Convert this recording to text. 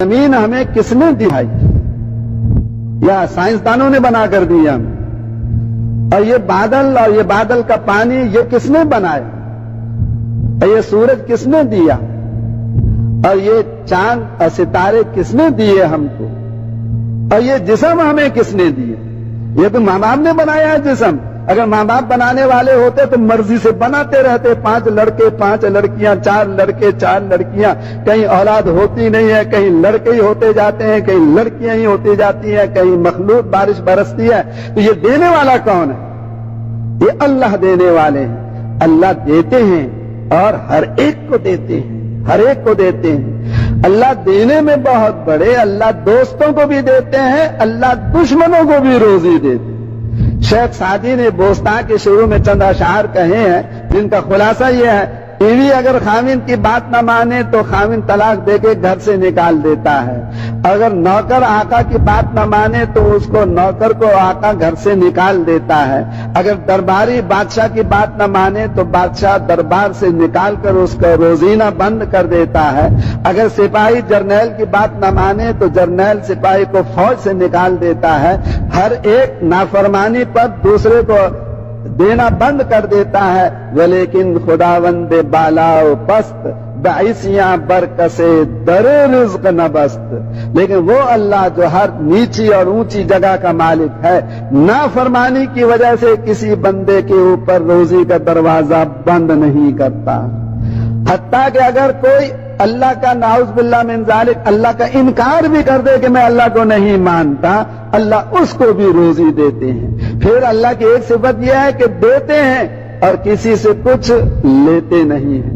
زمین ہمیں کس نے دکھائی یا سائنسدانوں نے بنا کر دیا ہمیں؟ اور یہ بادل کا پانی یہ کس نے بنایا؟ اور یہ سورج کس نے دیا؟ اور یہ چاند اور ستارے کس نے دیے ہم کو؟ اور یہ جسم ہمیں کس نے دیے؟ یہ تو ماں باپ نے بنایا ہے جسم۔ اگر ماں باپ بنانے والے ہوتے تو مرضی سے بناتے رہتے، 5 لڑکے 5 لڑکیاں، 4 لڑکے 4 لڑکیاں، کہیں اولاد ہوتی نہیں ہے، کہیں لڑکے ہی ہوتے جاتے ہیں، کہیں لڑکیاں ہی ہوتی جاتی ہیں، کہیں مخلوق بارش برستی ہے۔ تو یہ دینے والا کون ہے؟ یہ اللہ دینے والے ہیں۔ اللہ دیتے ہیں اور ہر ایک کو دیتے ہیں، ہر ایک کو دیتے ہیں۔ اللہ دینے میں بہت بڑے، اللہ دوستوں کو بھی دیتے ہیں، اللہ دشمنوں کو بھی روزی دیتے ہیں۔ شیخ سعدی نے بوستان کے شروع میں چند اشعار کہے ہیں جن کا خلاصہ یہ ہے: بیوی اگر خاوند کی بات نہ مانے تو خاوند طلاق دے کے گھر سے نکال دیتا ہے، اگر نوکر آقا کی بات نہ مانے تو اس کو نوکر کو آقا گھر سے نکال دیتا ہے، اگر درباری بادشاہ کی بات نہ مانے تو بادشاہ دربار سے نکال کر اس کا روزینہ بند کر دیتا ہے، اگر سپاہی جرنیل کی بات نہ مانے تو جرنیل سپاہی کو فوج سے نکال دیتا ہے۔ ہر ایک نافرمانی پر دوسرے کو دینا بند کر دیتا ہے، ولیکن خداوند بالا و پست بعیسیاں برکسے در رزق نبست۔ لیکن وہ اللہ جو ہر نیچی اور اونچی جگہ کا مالک ہے، نافرمانی کی وجہ سے کسی بندے کے اوپر روزی کا دروازہ بند نہیں کرتا، حتیٰ کہ اگر کوئی اللہ کا نعوذ باللہ من ذالک اللہ کا انکار بھی کر دے کہ میں اللہ کو نہیں مانتا، اللہ اس کو بھی روزی دیتے ہیں۔ پھر اللہ کی ایک صفت یہ ہے کہ دیتے ہیں اور کسی سے کچھ لیتے نہیں ہیں۔